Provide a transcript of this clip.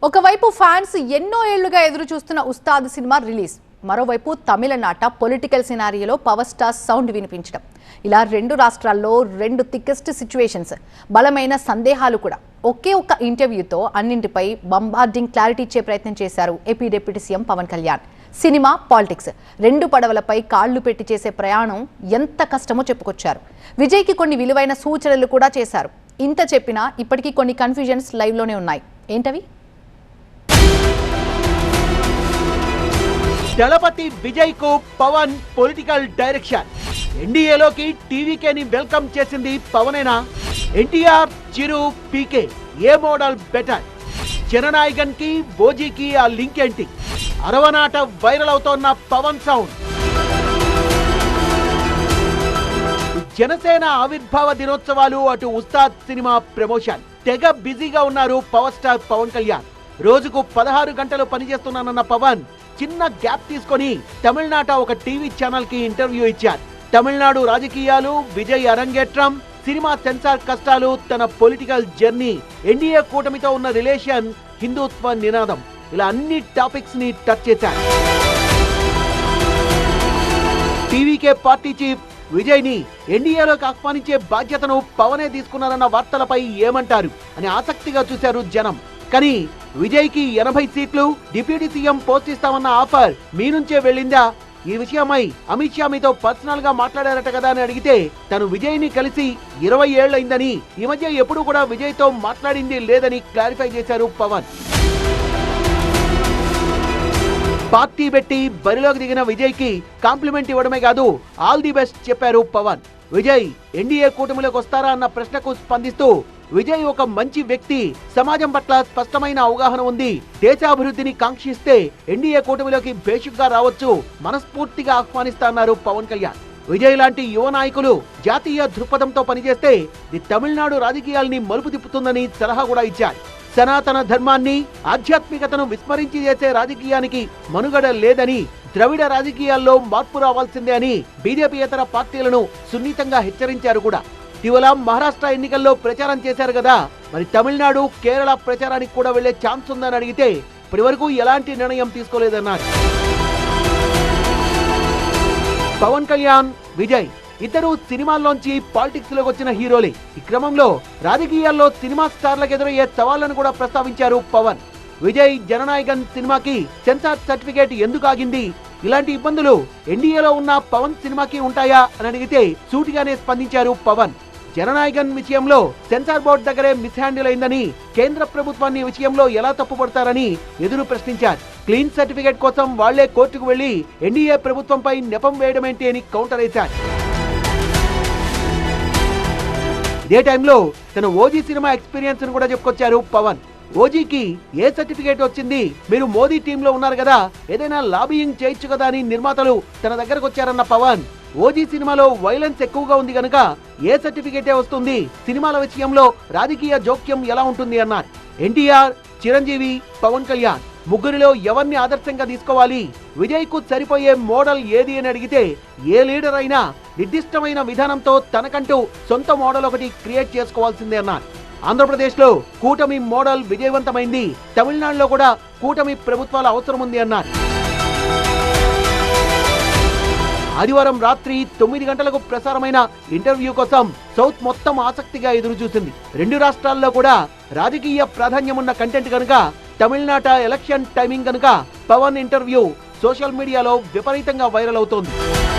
ఒకవైపు ఫ్యాన్స్ ఎన్నో ఏళ్లుగా ఎదురు చూస్తున్న ఉస్తాద్ సినిమా రిలీజ్, మరోవైపు తమిళనాట పొలిటికల్ సినారియోలో పవర్ స్టార్ సౌండ్ వినిపించడం. ఇలా రెండు రాష్ట్రాల్లో రెండు థిక్కెస్ట్ సిచ్యువేషన్స్, బలమైన సందేహాలు కూడా. ఒకే ఒక్క ఇంటర్వ్యూతో అన్నింటిపై బంబార్డింగ్ క్లారిటీ ఇచ్చే ప్రయత్నం చేశారు AP deputy CM Pawan Kalyan. Cinema, politics రెండు పడవలపై కాళ్లు పెట్టి చేసే ప్రయాణం ఎంత కష్టమో చెప్పుకొచ్చారు. విజయ్కి కొన్ని విలువైన సూచనలు కూడా చేశారు. ఇంత చెప్పినా ఇప్పటికీ కొన్ని కన్ఫ్యూజన్స్ లైవ్లోనే ఉన్నాయి. ఏంటవి? దళపతి విజయ్ కు పవన్ పొలిటికల్ డైరెక్షన్. ఎన్డీఏలోకి టీవీకేని వెల్కమ్ చేసింది పవనేనా? ఎన్టీఆర్, చిరు, పీకే ఏ మోడల్ బెటర్? జననాయకన్ కి ఓజీకి ఆ లింక్ ఏంటి? అరవనాట వైరల్ అవుతోన్న పవన్ సౌండ్. జనసేన ఆవిర్భావ దినోత్సవాలు, అటు ఉస్తాద్ సినిమా ప్రమోషన్, తెగ బిజీగా ఉన్నారు పవర్ స్టార్ పవన్ కళ్యాణ్. రోజుకు 16 గంటలు పనిచేస్తున్నానన్న పవన్ చిన్న గ్యాప్ తీసుకొని తమిళనాట ఒక టీవీ ఛానల్ కి ఇంటర్వ్యూ ఇచ్చారు. తమిళనాడు రాజకీయాలు, విజయ్ అరంగేట్రం, సినిమా సెన్సార్ కష్టాలు, తన పొలిటికల్ జర్నీ, ఎన్డీఏ కూటమితో ఉన్న రిలేషన్, హిందుత్వ నినాదం, ఇలా అన్ని టాపిక్స్ ని టచ్ చేశారు. టీవీకే పార్టీ చీఫ్ విజయ్ ని ఎన్డీఏలోకి ఆహ్వానించే బాధ్యతను పవనే తీసుకున్నారన్న వార్తలపై ఏమంటారు అని ఆసక్తిగా చూశారు జనం. కానీ విజయ్ కి 80 సీట్లు, డిప్యూటీ సీఎం పోస్ట్ ఇస్తామన్న ఆఫర్ మీ నుంచే వెళ్ళిందా? ఈ విషయమై అమిత్ షా మీతో పర్సనల్ గా మాట్లాడారట కదా అని అడిగితే, తను విజయ్ ని కలిసి 20 ఏళ్లైందని, ఈ మధ్య ఎప్పుడు కూడా విజయ్ తో మాట్లాడింది లేదని క్లారిఫై చేశారు పవన్. పార్టీ పెట్టి బరిలోకి దిగిన విజయ్ కి కాంప్లిమెంట్ ఇవ్వడమే కాదు, ఆల్ ది బెస్ట్ చెప్పారు పవన్. విజయ్ ఎన్డీఏ కూటమిలోకి వస్తారా అన్న ప్రశ్నకు స్పందిస్తూ, విజయ్ ఒక మంచి వ్యక్తి, సమాజం పట్ల స్పష్టమైన అవగాహన ఉంది, దేశాభివృద్ధిని కాంక్షిస్తే ఎన్డీఏ కూటమిలోకి బేషుగ్గా రావచ్చు, మనస్ఫూర్తిగా ఆహ్వానిస్తాన్నారు పవన్ కళ్యాణ్. విజయ్ లాంటి యువ నాయకులు జాతీయ దృక్పథంతో పనిచేస్తే ఇది తమిళనాడు రాజకీయాల్ని మలుపు తిప్పుతుందని సలహా కూడా ఇచ్చారు. సనాతన ధర్మాన్ని, ఆధ్యాత్మికతను విస్మరించి చేసే రాజకీయానికి మనుగడ లేదని, ద్రవిడ రాజకీయాల్లో మార్పు రావాల్సిందే అని బీజేపీయేతర పార్టీలను సున్నితంగా హెచ్చరించారు కూడా. ఇటీవల మహారాష్ట్ర ఎన్నికల్లో ప్రచారం చేశారు కదా, మరి తమిళనాడు, కేరళ ప్రచారానికి కూడా వెళ్లే ఛాన్స్ ఉందని అడిగితే ఇప్పటి వరకు ఎలాంటి నిర్ణయం తీసుకోలేదన్నారు. పవన్ కళ్యాణ్, విజయ్ ఇద్దరు సినిమాల్లోంచి పాలిటిక్స్ లోకి వచ్చిన హీరోలే. ఈ క్రమంలో రాజకీయాల్లో సినిమా స్టార్లకు ఎదురయ్యే సవాళ్లను కూడా ప్రస్తావించారు పవన్. విజయ్ జననాయకన్ సినిమాకి సెన్సార్ సర్టిఫికేట్ ఎందుకు ఆగింది? ఇలాంటి ఇబ్బందులు ఎన్డీఏలో ఉన్న పవన్ సినిమాకి ఉంటాయా అని అడిగితే సూటిగానే స్పందించారు పవన్. జననాయకన్ విషయంలో సెన్సార్ బోర్డు దగ్గరే మిస్ హ్యాండిల్ అయిందని, కేంద్ర ప్రభుత్వాన్ని విషయంలో ఎలా తప్పుపడతారని ఎదురు ప్రశ్నించారు. క్లీన్ సర్టిఫికేట్ కోసం వాళ్లే కోర్టుకు వెళ్లి ఎన్డీఏ ప్రభుత్వంపై నెపం వేయడమేంటి అని కౌంటర్ వేశారు. ఇదే టైంలో తన ఓజీ సినిమా ఎక్స్పీరియన్స్ ను కూడా చెప్పుకొచ్చారు పవన్. ఓజీకి ఏ సర్టిఫికేట్ వచ్చింది? మీరు మోదీ టీంలో ఉన్నారు కదా, ఏదైనా లాబియింగ్ చేయొచ్చు కదా అని నిర్మాతలు తన దగ్గరకు వచ్చారన్న పవన్, ఓజీ సినిమాలో వైలెన్స్ ఎక్కువగా ఉంది గనుక ఏ సర్టిఫికేటే వస్తుంది, సినిమాల విషయంలో రాజకీయ జోక్యం ఎలా ఉంటుంది అన్నారు. ఎన్టీఆర్, చిరంజీవి, పవన్ కళ్యాణ్ ముగ్గురిలో ఎవరిని ఆదర్శంగా తీసుకోవాలి, విజయ్ కు సరిపోయే మోడల్ ఏది అని అడిగితే, ఏ లీడర్ అయినా నిర్దిష్టమైన విధానంతో తనకంటూ సొంత మోడల్ ఒకటి క్రియేట్ చేసుకోవాల్సిందే అన్నారు. ఆంధ్రప్రదేశ్ లో కూటమి మోడల్ విజయవంతమైంది, తమిళనాడులో కూడా కూటమి ప్రభుత్వాల అవసరం ఉంది అన్నారు. ఆదివారం రాత్రి 9 గంటలకు ప్రసారమైన ఇంటర్వ్యూ కోసం సౌత్ మొత్తం ఆసక్తిగా ఎదురు చూసింది. రెండు రాష్ట్రాల్లో కూడా రాజకీయ ప్రాధాన్యమున్న కంటెంట్ కనుక, తమిళనాట ఎలక్షన్ టైమింగ్ కనుక పవన్ ఇంటర్వ్యూ సోషల్ మీడియాలో విపరీతంగా వైరల్ అవుతోంది.